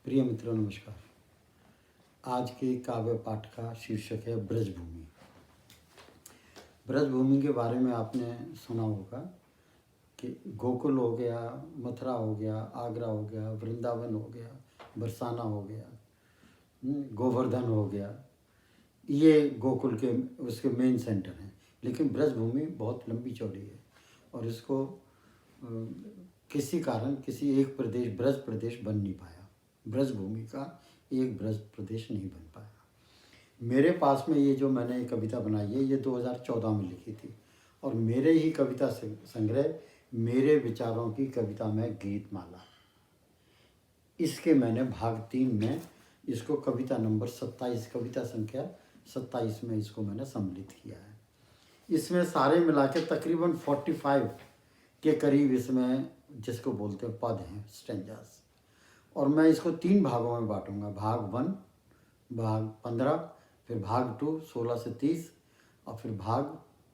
प्रिय मित्रों नमस्कार। आज के काव्य पाठ का शीर्षक है ब्रजभूमि। ब्रजभूमि के बारे में आपने सुना होगा कि गोकुल हो गया, मथुरा हो गया, आगरा हो गया, वृंदावन हो गया, बरसाना हो गया, गोवर्धन हो गया। ये गोकुल के उसके मेन सेंटर हैं। लेकिन ब्रजभूमि बहुत लंबी चौड़ी है और इसको किसी कारण किसी एक प्रदेश ब्रज प्रदेश बन नहीं पाया। ब्रजभूमि का एक ब्रज प्रदेश नहीं बन पाया। मेरे पास में ये जो मैंने कविता बनाई है ये 2014 में लिखी थी और मेरे ही कविता संग्रह मेरे विचारों की कविता में गीतमाला, इसके मैंने भाग 3 में इसको कविता नंबर 27 कविता संख्या 27 में इसको मैंने सम्मिलित किया है। इसमें सारे मिला के तकरीबन 45 के करीब इसमें जिसको बोलते हैं पद हैं, स्टेंजास। और मैं इसको 3 भागों में बांटूंगा। भाग 1, भाग 15, फिर भाग 2 16 से 30 और फिर भाग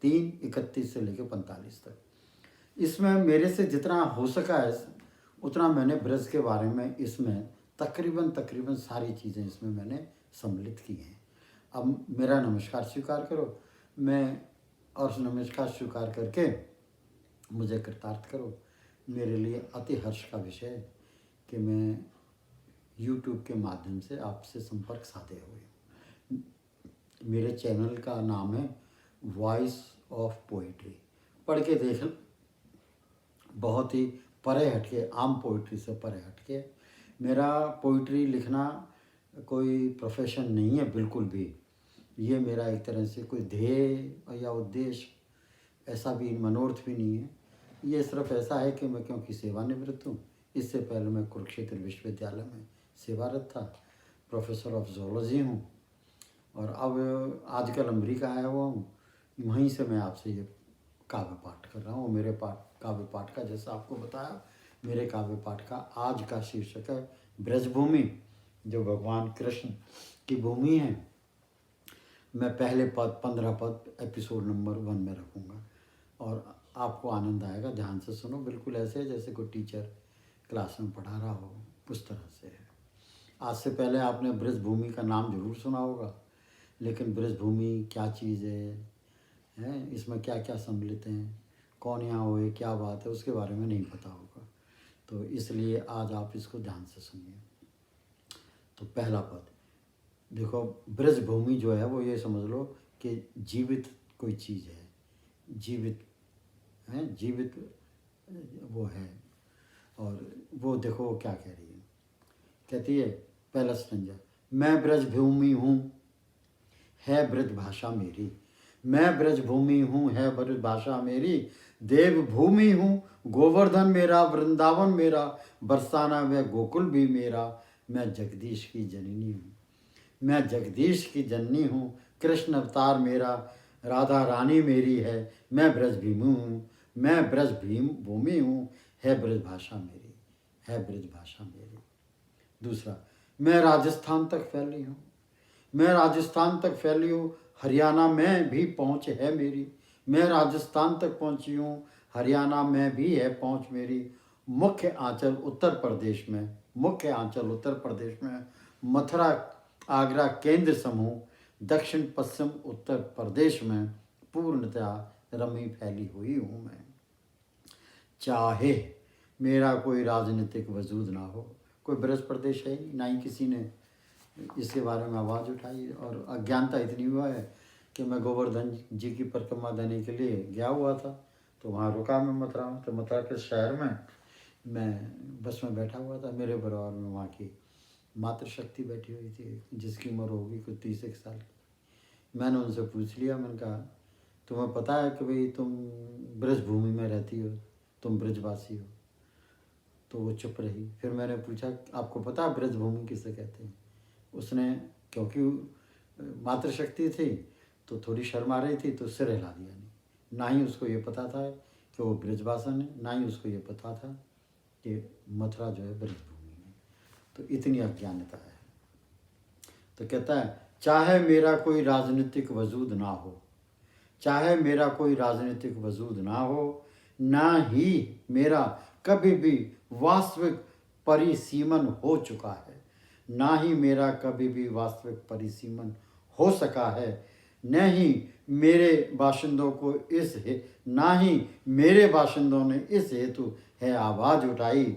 3 31 से लेकर 45 तक। इसमें मेरे से जितना हो सका है उतना मैंने ब्रज के बारे में इसमें तकरीबन सारी चीज़ें इसमें मैंने सम्मिलित की हैं। अब मेरा नमस्कार स्वीकार करो, मैं और नमस्कार स्वीकार करके मुझे कृतार्थ करो। मेरे लिए अति हर्ष का विषय है कि मैं YouTube के माध्यम से आपसे संपर्क साधे हुए। मेरे चैनल का नाम है वॉइस ऑफ पोइट्री। पढ़ के देख, बहुत ही परे हटके, आम पोइट्री से परे हटके। मेरा पोइट्री लिखना कोई प्रोफेशन नहीं है बिल्कुल भी। ये मेरा एक तरह से कोई ध्येय या उद्देश्य ऐसा भी मनोर्थ भी नहीं है। ये सिर्फ ऐसा है कि मैं क्योंकि सेवानिवृत्त हूँ। इससे पहले मैं कुरुक्षेत्र विश्वविद्यालय में सेवारत था, प्रोफेसर ऑफ जोलॉजी हूँ और अब आजकल अमेरिका आया हुआ हूँ। वहीं से मैं आपसे ये काव्य पाठ कर रहा हूँ। मेरे काव्य पाठ का, जैसा आपको बताया, मेरे काव्य पाठ का आज का शीर्षक है ब्रजभूमि, जो भगवान कृष्ण की भूमि है। मैं पहले 15 पद एपिसोड नंबर 1 में रखूँगा और आपको आनंद आएगा। ध्यान से सुनो, बिल्कुल ऐसे जैसे कोई टीचर क्लास में पढ़ा रहा हो, उस तरह से है। आज से पहले आपने ब्रजभूमि का नाम जरूर सुना होगा, लेकिन ब्रजभूमि क्या चीज़ है, इसमें क्या क्या सम्मिलित हैं, कौन यहाँ होए, क्या बात है, उसके बारे में नहीं पता होगा। तो इसलिए आज आप इसको ध्यान से सुनिए। तो पहला पद देखो, ब्रजभूमि जो है वो ये समझ लो कि जीवित कोई चीज़ है, जीवित वो है। और वो देखो वो क्या कह रही है, कहती है पहला स्टंजा, मैं ब्रजभूमि हूँ है ब्रज भाषा मेरी। मैं ब्रजभूमि हूँ है ब्रज भाषा मेरी। देवभूमि हूँ, गोवर्धन मेरा, वृंदावन मेरा, बरसाना व गोकुल भी मेरा। मैं जगदीश की जननी हूँ, मैं जगदीश की जननी हूँ। कृष्ण अवतार मेरा, राधा रानी मेरी है। मैं ब्रजभूमि हूँ, मैं ब्रज भूमि हूँ, है ब्रज भाषा मेरी, है ब्रज भाषा मेरी। दूसरा, मैं राजस्थान तक फैली हूँ, मैं राजस्थान तक फैली हूँ, हरियाणा में भी पहुँच है मेरी। मैं राजस्थान तक पहुँची हूँ, हरियाणा में भी है पहुँच मेरी। मुख्य आंचल उत्तर प्रदेश में, मुख्य आंचल उत्तर प्रदेश में, मथुरा आगरा केंद्र समूह, दक्षिण पश्चिम उत्तर प्रदेश में पूर्णतया रमी फैली हुई हूँ मैं। चाहे मेरा कोई राजनीतिक वजूद ना हो, कोई ब्रज प्रदेश है ही ना, ही किसी ने इसके बारे में आवाज़ उठाई। और अज्ञानता इतनी हुआ है कि मैं गोवर्धन जी की परिक्रमा देने के लिए गया हुआ था, तो वहाँ रुका मैं मथुरा में। तो मथुरा के शहर में मैं बस में बैठा हुआ था, मेरे बराबर में वहाँ की मातृशक्ति बैठी हुई थी, जिसकी उम्र होगी कुछ 30 साल की। मैंने उनसे पूछ लिया, मैंने कहा तुम्हें पता है कि भाई तुम ब्रजभूमि में रहती हो, तुम ब्रजवासी हो? तो वो चुप रही। फिर मैंने पूछा आपको पता है ब्रजभूमि किसे कहते हैं? उसने, क्योंकि मातृशक्ति थी तो थोड़ी शर्मा रही थी, तो सिर हिला दिया। नहीं, ना ही उसको ये पता था कि वो ब्रजवासन है, ना ही उसको ये पता था कि मथुरा जो है ब्रजभूमि है। तो इतनी अज्ञानता है। तो कहता है चाहे मेरा कोई राजनीतिक वजूद ना हो, चाहे मेरा कोई राजनीतिक वजूद ना हो, ना ही मेरा कभी भी वास्तविक परिसीमन हो चुका है, ना ही मेरा कभी भी वास्तविक परिसीमन हो सका है, न ही मेरे बाशिंदों को ना ही मेरे बाशिंदों ने इस हेतु है आवाज़ उठाई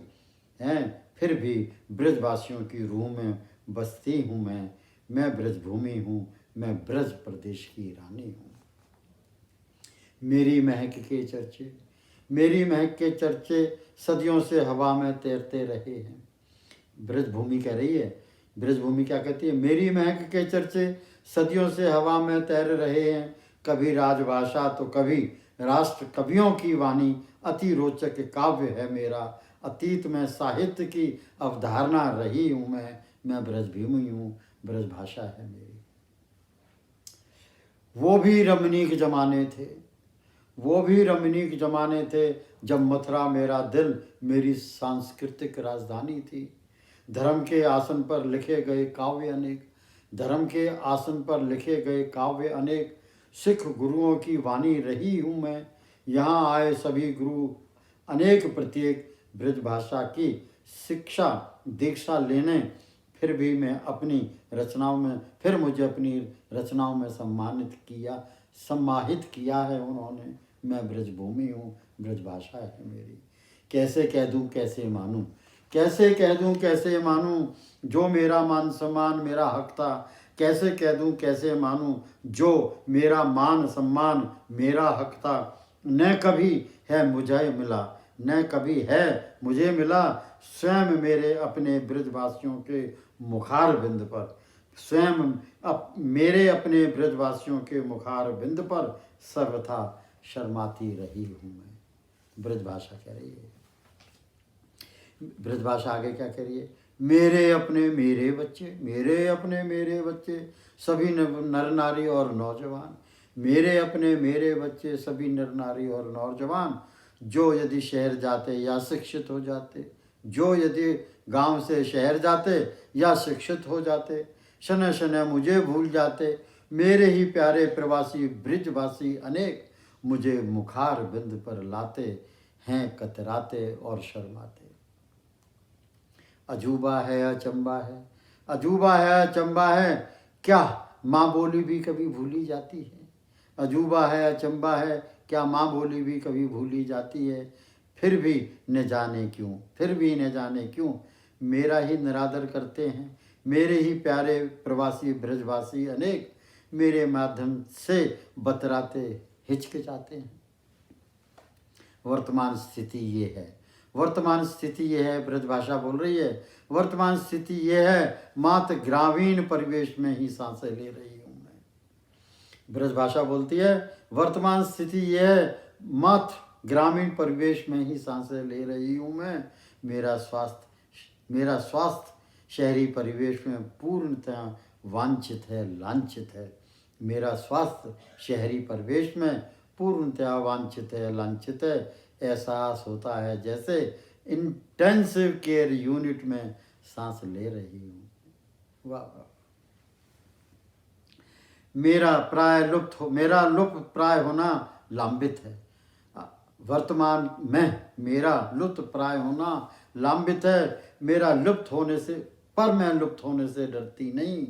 है। फिर भी ब्रजवासियों की रूह में बसती हूँ मैं ब्रजभूमि हूँ, मैं ब्रज प्रदेश की रानी हूँ। मेरी महक के चर्चे सदियों से हवा में तैरते रहे हैं। ब्रजभूमि कह रही है, ब्रजभूमि क्या कहती है? मेरी महक के चर्चे सदियों से हवा में तैर रहे हैं। कभी राजभाषा तो कभी राष्ट्र कवियों की वाणी, अति रोचक काव्य है मेरा। अतीत में साहित्य की अवधारणा रही हूँ मैं ब्रजभूमि हूँ, ब्रजभाषा है मेरी। वो भी रमणीक जमाने थे जब मथुरा मेरा दिल, मेरी सांस्कृतिक राजधानी थी। धर्म के आसन पर लिखे गए काव्य अनेक, सिख गुरुओं की वाणी रही हूँ मैं। यहाँ आए सभी गुरु अनेक, प्रत्येक ब्रजभाषा की शिक्षा दीक्षा लेने, फिर मुझे अपनी रचनाओं में सम्माहित किया है उन्होंने। मैं ब्रजभूमि हूँ, ब्रजभाषा है मेरी। कैसे कह दूँ कैसे मानूँ जो मेरा मान सम्मान मेरा हक था। कैसे कह दूँ कैसे मानूँ जो मेरा मान सम्मान मेरा हक था। न कभी है मुझे मिला स्वयं मेरे अपने ब्रजवासियों के मुखार बिंद पर सर्वथा शर्माती रही हूँ मैं। ब्रजभाषा कह रही है। ब्रजभाषा आगे क्या कह रही है? मेरे अपने मेरे बच्चे सभी नर नारी और नौजवान, सभी नर नारी और नौजवान, जो यदि शहर जाते या शिक्षित हो जाते, जो यदि गांव से शहर जाते या शिक्षित हो जाते, शनय शनय मुझे भूल जाते। मेरे ही प्यारे प्रवासी ब्रजवासी अनेक, मुझे मुखार बिंद पर लाते हैं कतराते और शर्माते। अजूबा है अचंबा है, क्या माँ बोली भी कभी भूली जाती है। अजूबा है अचंबा है, क्या माँ बोली भी कभी भूली जाती है। फिर भी न जाने क्यों मेरा ही निरादर करते हैं। मेरे ही प्यारे प्रवासी ब्रजवासी अनेक, मेरे माध्यम से बतराते हिचकिचाते हैं। वर्तमान स्थिति ये है, ब्रजभाषा बोल रही है। वर्तमान स्थिति ये है, मात्र ग्रामीण परिवेश में ही सांसें ले रही हूँ मैं। ब्रजभाषा बोलती है, वर्तमान स्थिति ये है, मात्र ग्रामीण परिवेश में ही सांसें ले रही हूँ मैं। मेरा स्वास्थ्य शहरी परिवेश में पूर्णतः वांछित है, लांछित है। मेरा स्वास्थ्य शहरी परिवेश में पूर्णतः वांछित है, लांछित है। एहसास होता है जैसे इंटेंसिव केयर यूनिट में सांस ले रही हूँ। वाह वाह। मेरा लुप्त प्राय होना लांबित है। वर्तमान में मेरा लुप्त प्राय होना लांबित है। मैं लुप्त होने से डरती नहीं,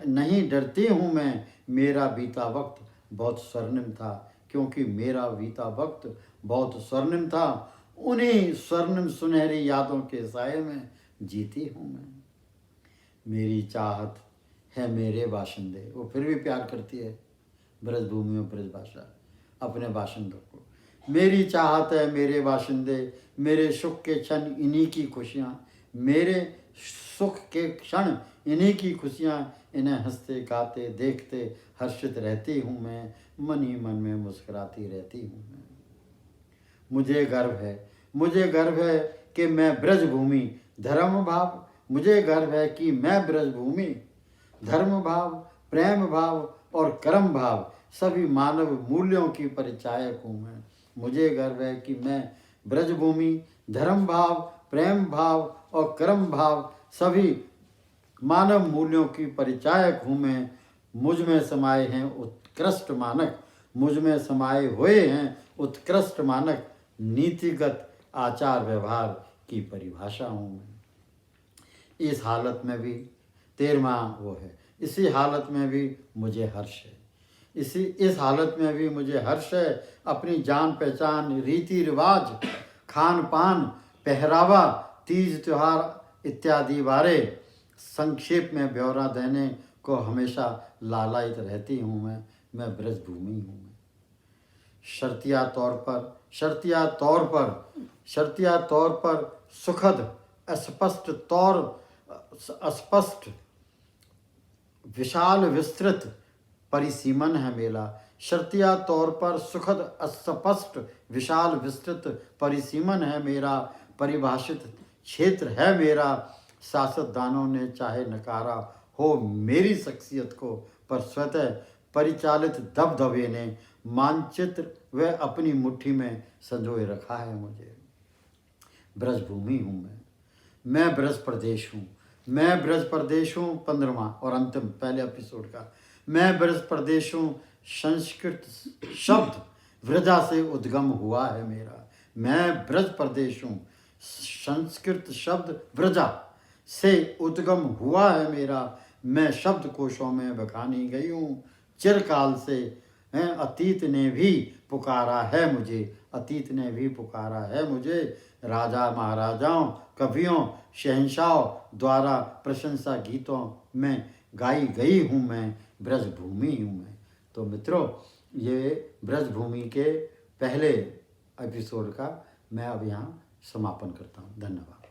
नहीं डरती हूँ मैं। मेरा बीता वक्त बहुत स्वर्णिम था, क्योंकि मेरा बीता वक्त बहुत स्वर्णिम था। उन्हीं स्वर्णिम सुनहरी यादों के साये में जीती हूँ मैं। मेरी चाहत है मेरे बाशिंदे, वो फिर भी प्यार करती है ब्रजभूमि और ब्रजभाषा अपने बाशिंदों को। मेरी चाहत है मेरे बाशिंदे, मेरे सुख के क्षण इन्हीं की खुशियाँ, इन्हें हंसते गाते देखते हर्षित रहती हूँ मैं। मन ही मन में मुस्कुराती रहती हूँ मैं। मुझे गर्व है कि मैं ब्रजभूमि धर्म भाव, प्रेम भाव और कर्म भाव सभी मानव मूल्यों की परिचायक हूँ मैं। मुझे गर्व है कि मैं ब्रजभूमि धर्म भाव, प्रेम भाव और कर्म भाव सभी मानव मूल्यों की परिचायक हूँ मैं। मुझ में समाये हुए हैं उत्कृष्ट मानक, नीतिगत आचार व्यवहार की परिभाषा हूँ मैं। इस हालत में भी 13वां वो है, इसी हालत में भी मुझे हर्ष है, इस हालत में भी मुझे हर्ष है। अपनी जान पहचान, रीति रिवाज, खान पान, पहरावा, तीज त्योहार इत्यादि बारे संक्षेप में ब्यौरा देने को हमेशा लालायित रहती हूँ। मैं ब्रजभूमि हूँ। मैं शर्तिया तौर पर सुखद अस्पष्ट विशाल विस्तृत परिसीमन है मेरा। शर्तिया तौर पर सुखद अस्पष्ट विशाल विस्तृत परिसीमन है मेरा। परिभाषित क्षेत्र है मेरा। सियासतदानों ने चाहे नकारा हो मेरी शख्सियत को, पर स्वतः परिचालित दबदबे ने मानचित्र व अपनी मुट्ठी में संजोए रखा है मुझे। ब्रजभूमि हूँ मैं ब्रज प्रदेश हूँ। मैं ब्रज प्रदेश हूँ। 15वां और अंतिम पहले एपिसोड का। मैं ब्रज प्रदेश हूँ। संस्कृत शब्द व्रजा से उद्गम हुआ है मेरा। मैं ब्रज प्रदेश हूँ। संस्कृत शब्द व्रजा से उद्गम हुआ है मेरा। मैं शब्द कोशों में बखानी गई हूँ चिरकाल से। अतीत ने भी पुकारा है मुझे, अतीत ने भी पुकारा है मुझे। राजा महाराजाओं, कवियों, शहंशाहों द्वारा प्रशंसा गीतों में गाई गई हूँ मैं। ब्रजभूमि हूँ मैं। तो मित्रों, ये ब्रजभूमि के पहले एपिसोड का मैं अब यहाँ समापन करता हूँ। धन्यवाद।